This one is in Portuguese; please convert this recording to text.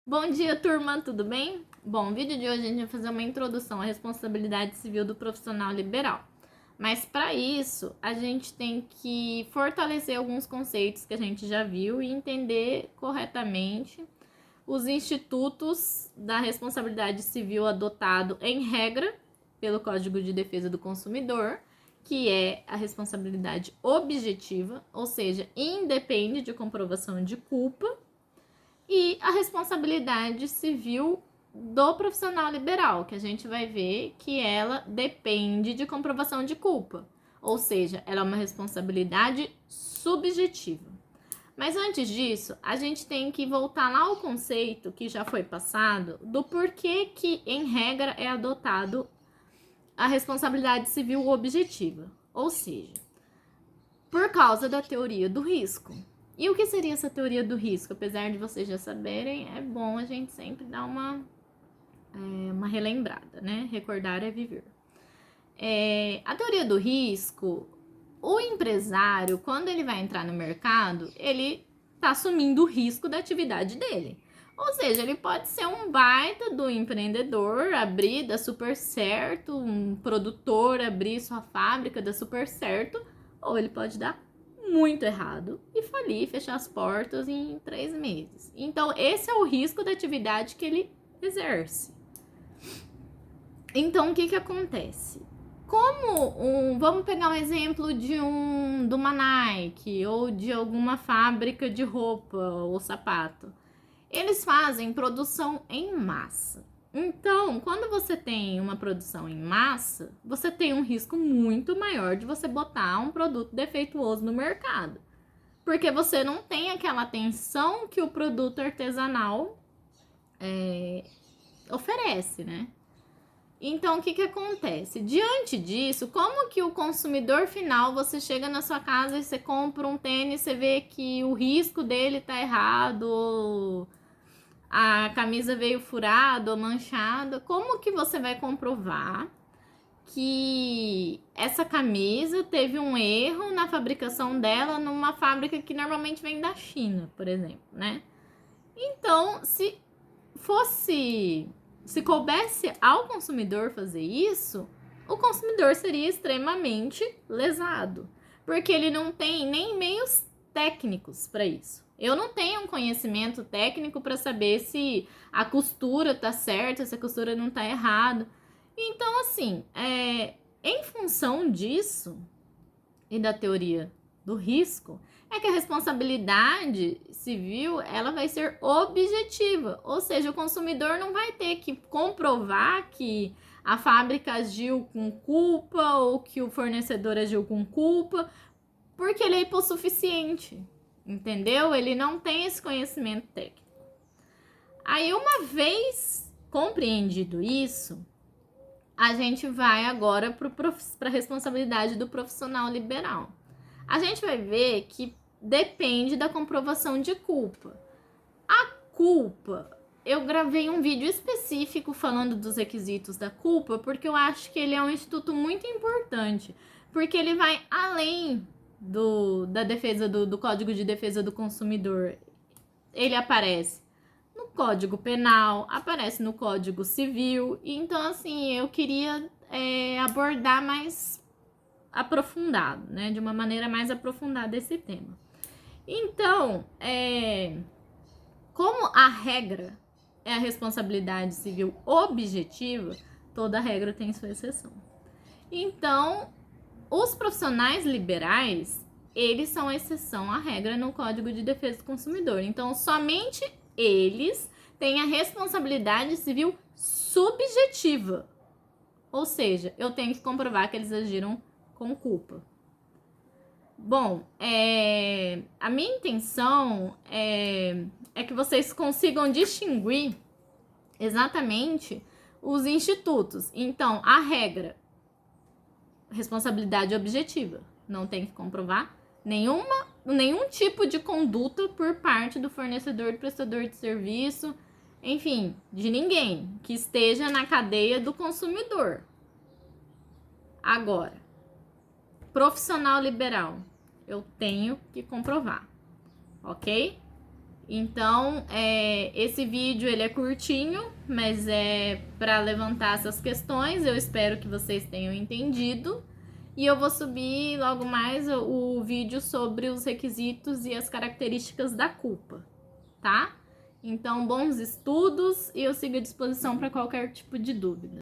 Bom dia, turma, tudo bem? Bom, no vídeo de hoje a gente vai fazer uma introdução à responsabilidade civil do profissional liberal. Mas para isso, a gente tem que fortalecer alguns conceitos que a gente já viu e entender corretamente os institutos da responsabilidade civil adotado em regra pelo Código de Defesa do Consumidor, que é a responsabilidade objetiva, ou seja, independe de comprovação de culpa, e a responsabilidade civil do profissional liberal, que a gente vai ver que ela depende de comprovação de culpa, ou seja, ela é uma responsabilidade subjetiva. Mas antes disso, a gente tem que voltar lá ao conceito que já foi passado do porquê que, em regra, é adotado a responsabilidade civil objetiva, ou seja, por causa da teoria do risco. E o que seria essa teoria do risco? Apesar de vocês já saberem, é bom a gente sempre dar uma relembrada, né? Recordar é viver. A teoria do risco, o empresário, quando ele vai entrar no mercado, ele está assumindo o risco da atividade dele. Ou seja, ele pode ser um baita do empreendedor, abrir, dá super certo, um produtor, abrir sua fábrica, dá super certo, ou ele pode dar muito errado e falir, fechar as portas em 3 meses. Então, esse é o risco da atividade que ele exerce. Então, o que acontece? Vamos pegar um exemplo de uma Nike ou de alguma fábrica de roupa ou sapato. Eles fazem produção em massa. Então, quando você tem uma produção em massa, você tem um risco muito maior de você botar um produto defeituoso no mercado. Porque você não tem aquela atenção que o produto artesanal oferece, né? Então, o que acontece? Diante disso, como que o consumidor final, você chega na sua casa e você compra um tênis, você vê que o risco dele tá errado, a camisa veio furada ou manchada, como que você vai comprovar que essa camisa teve um erro na fabricação dela numa fábrica que normalmente vem da China, por exemplo, né? Então, se coubesse ao consumidor fazer isso, o consumidor seria extremamente lesado, porque ele não tem nem meios técnicos para isso. Eu não tenho um conhecimento técnico para saber se a costura tá certa, se a costura não tá errada. Então, assim, em função disso e da teoria do risco, é que a responsabilidade civil ela vai ser objetiva, ou seja, o consumidor não vai ter que comprovar que a fábrica agiu com culpa ou que o fornecedor agiu com culpa, porque ele é hipossuficiente, entendeu? Ele não tem esse conhecimento técnico. Aí, uma vez compreendido isso, a gente vai agora para a responsabilidade do profissional liberal. A gente vai ver que depende da comprovação de culpa. A culpa, eu gravei um vídeo específico falando dos requisitos da culpa, porque eu acho que ele é um instituto muito importante, porque ele vai além da defesa do Código de Defesa do Consumidor. Ele aparece no Código Penal, aparece no Código Civil, então assim, eu queria abordar mais aprofundado, né? De uma maneira mais aprofundada esse tema. Então, como a regra é a responsabilidade civil objetiva, toda regra tem sua exceção. Então, os profissionais liberais, eles são exceção à regra no Código de Defesa do Consumidor. Então, somente eles têm a responsabilidade civil subjetiva. Ou seja, eu tenho que comprovar que eles agiram com culpa. Bom, a minha intenção é que vocês consigam distinguir exatamente os institutos. Então, a regra, responsabilidade objetiva, não tem que comprovar nenhum tipo de conduta por parte do fornecedor, do prestador de serviço, enfim, de ninguém que esteja na cadeia do consumidor. Agora, profissional liberal, eu tenho que comprovar, ok? Então, esse vídeo ele é curtinho, mas é para levantar essas questões. Eu espero que vocês tenham entendido. E eu vou subir logo mais o vídeo sobre os requisitos e as características da culpa, tá? Então, bons estudos e eu sigo à disposição para qualquer tipo de dúvida.